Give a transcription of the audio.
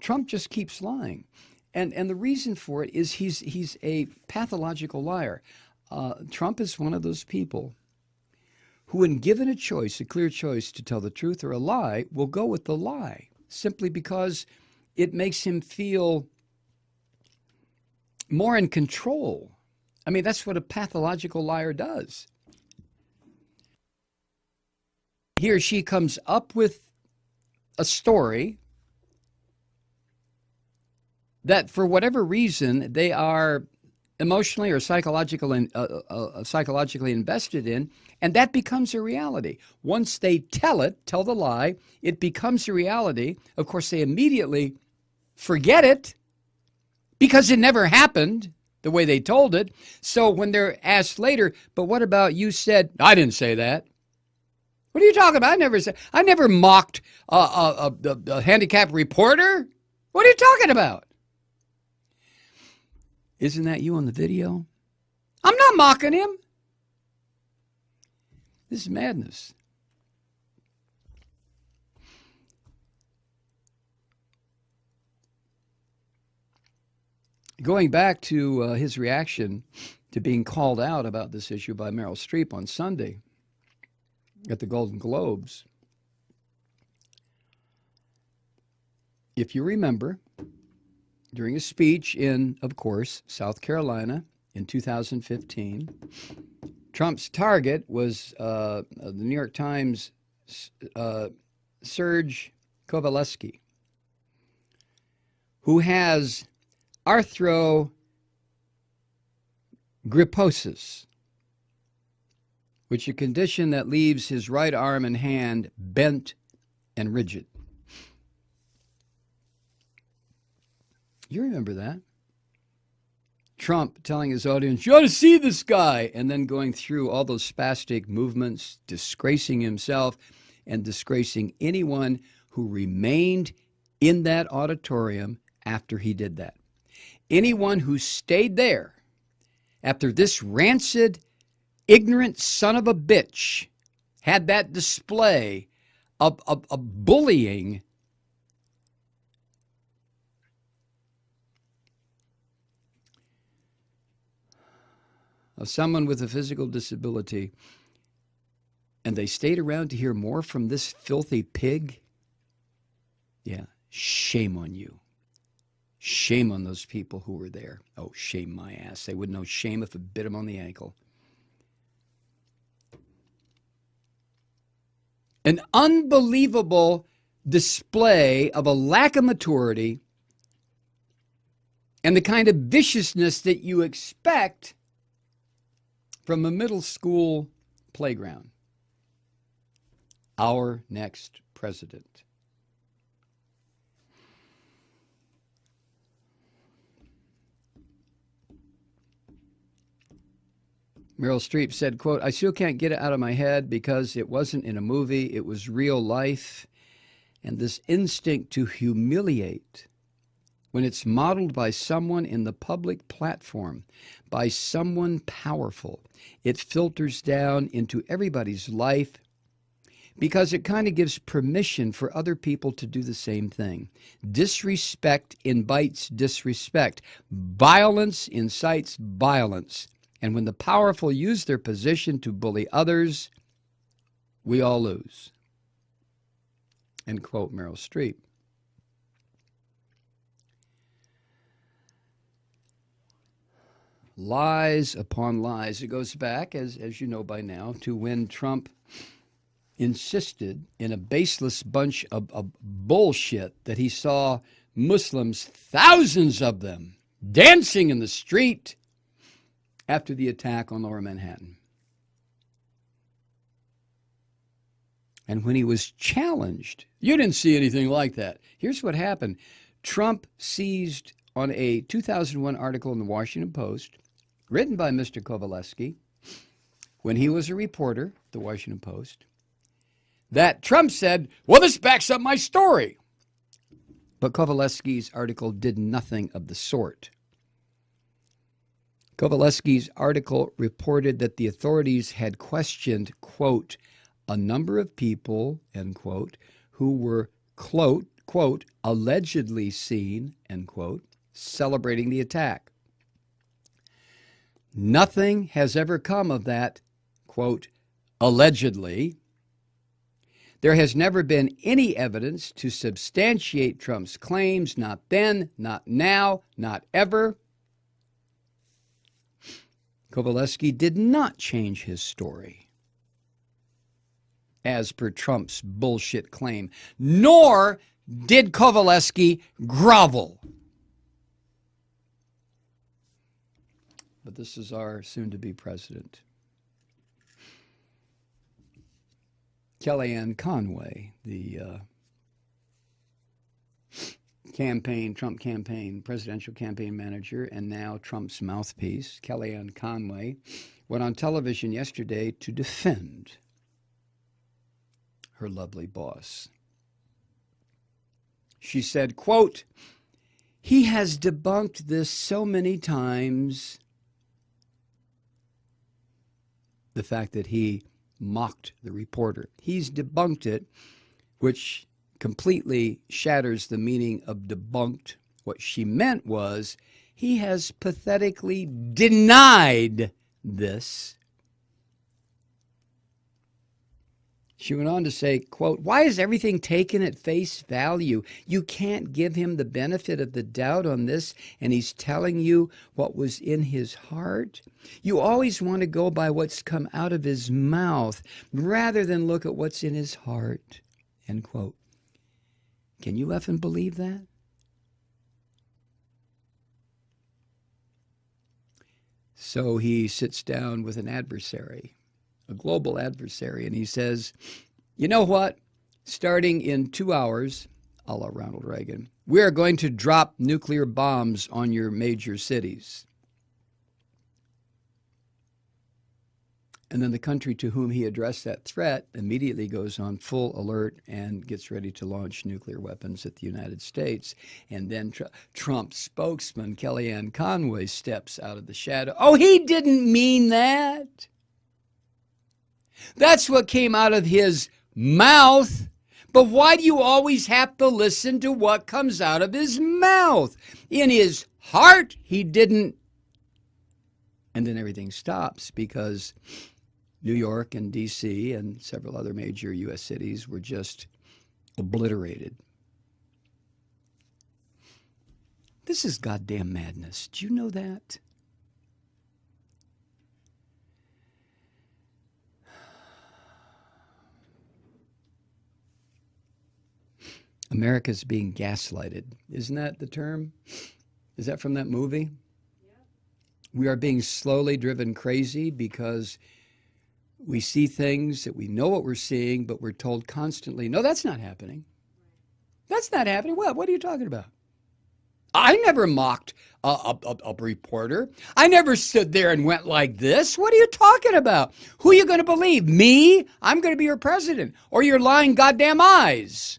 Trump just keeps lying. And the reason for it is he's a pathological liar. Trump is one of those people who, when given a choice, a clear choice to tell the truth or a lie, will go with the lie simply because it makes him feel more in control. I mean, that's what a pathological liar does. He or she comes up with a story that, for whatever reason, they are emotionally or psychologically invested in, and that becomes a reality. Once they tell the lie, it becomes a reality. Of course, they immediately forget it because it never happened the way they told it. So when they're asked later, but what about you said, I didn't say that. What are you talking about? I never mocked a handicapped reporter. What are you talking about? Isn't that you on the video? I'm not mocking him. This is madness. Going back to his reaction to being called out about this issue by Meryl Streep on Sunday at the Golden Globes. If you remember, during a speech in, of course, South Carolina in 2015, Trump's target was the New York Times' Serge Kovaleski, who has arthrogryposis, which is a condition that leaves his right arm and hand bent and rigid. You remember that? Trump telling his audience, you ought to see this guy, and then going through all those spastic movements, disgracing himself and disgracing anyone who remained in that auditorium after he did that. Anyone who stayed there after this rancid, ignorant son of a bitch had that display of bullying of someone with a physical disability, and they stayed around to hear more from this filthy pig, yeah, shame on you. Shame on those people who were there. Oh, shame my ass. They wouldn't know shame if it bit them on the ankle. An unbelievable display of a lack of maturity and the kind of viciousness that you expect from a middle school playground. Our next president. Meryl Streep said, quote, I still can't get it out of my head because it wasn't in a movie, it was real life. And this instinct to humiliate, when it's modeled by someone in the public platform, by someone powerful, it filters down into everybody's life because it kind of gives permission for other people to do the same thing. Disrespect invites disrespect. Violence incites violence. And when the powerful use their position to bully others, we all lose. End quote, Meryl Streep. Lies upon lies. It goes back, as you know by now, to when Trump insisted in a baseless bunch of bullshit that he saw Muslims, thousands of them, dancing in the street after the attack on Lower Manhattan. And when he was challenged, you didn't see anything like that. Here's what happened. Trump seized on a 2001 article in the Washington Post, written by Mr. Kovaleski, when he was a reporter at the Washington Post, that Trump said, well, this backs up my story. But Kovaleski's article did nothing of the sort. Kovaleski's article reported that the authorities had questioned, quote, a number of people, end quote, who were, quote, quote, allegedly seen, end quote, celebrating the attack. Nothing has ever come of that, quote, allegedly. There has never been any evidence to substantiate Trump's claims, not then, not now, not ever. Kovaleski did not change his story, as per Trump's bullshit claim, nor did Kovaleski grovel. But this is our soon-to-be president. Kellyanne Conway, the Trump campaign, presidential campaign manager, and now Trump's mouthpiece, Kellyanne Conway, went on television yesterday to defend her lovely boss. She said, quote, he has debunked this so many times, the fact that he mocked the reporter. He's debunked it, which completely shatters the meaning of debunked. What she meant was he has pathetically denied this. She went on to say, quote, why is everything taken at face value? You can't give him the benefit of the doubt on this, and he's telling you what was in his heart. You always want to go by what's come out of his mouth rather than look at what's in his heart, end quote. Can you effing believe that? So he sits down with an adversary, a global adversary, and he says, you know what? Starting in 2 hours, a la Ronald Reagan, we are going to drop nuclear bombs on your major cities. And then the country to whom he addressed that threat immediately goes on full alert and gets ready to launch nuclear weapons at the United States. And then Trump's spokesman, Kellyanne Conway, steps out of the shadow. Oh, he didn't mean that. That's what came out of his mouth. But why do you always have to listen to what comes out of his mouth? In his heart, he didn't. And then everything stops because New York and D.C. and several other major U.S. cities were just obliterated. This is goddamn madness. Do you know that? America's being gaslighted. Isn't that the term? Is that from that movie? Yeah. We are being slowly driven crazy because we see things that we know what we're seeing, but we're told constantly, no, that's not happening. That's not happening. What are you talking about? I never mocked a reporter. I never stood there and went like this. What are you talking about? Who are you going to believe? Me? I'm going to be your president. Or your lying goddamn eyes.